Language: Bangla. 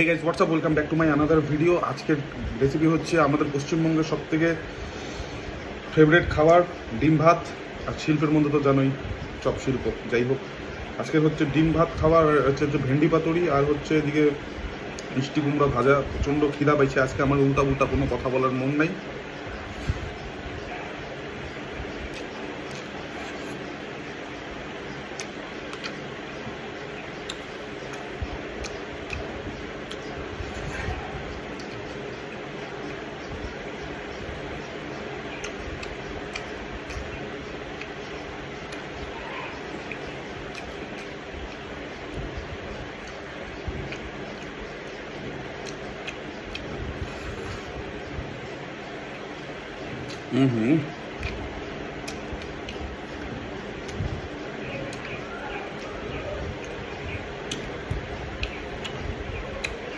Hey guys, what's up? Welcome back to my another video. আজকের রেসিপি হচ্ছে আমাদের পশ্চিমবঙ্গের সবথেকে ফেভারিট খাবার ডিম ভাত। আর শিল্পের মধ্যে তো জানোই চপ শিল্প। যাই হোক, আজকে হচ্ছে ডিম ভাত খাবার, হচ্ছে ভেন্ডি পাতুরি, আর হচ্ছে এদিকে মিষ্টি কুমড়া ভাজা। প্রচণ্ড খিদা পাইছে আজকে, আমার উল্টা উল্টা কোনো কথা বলার মন নাই।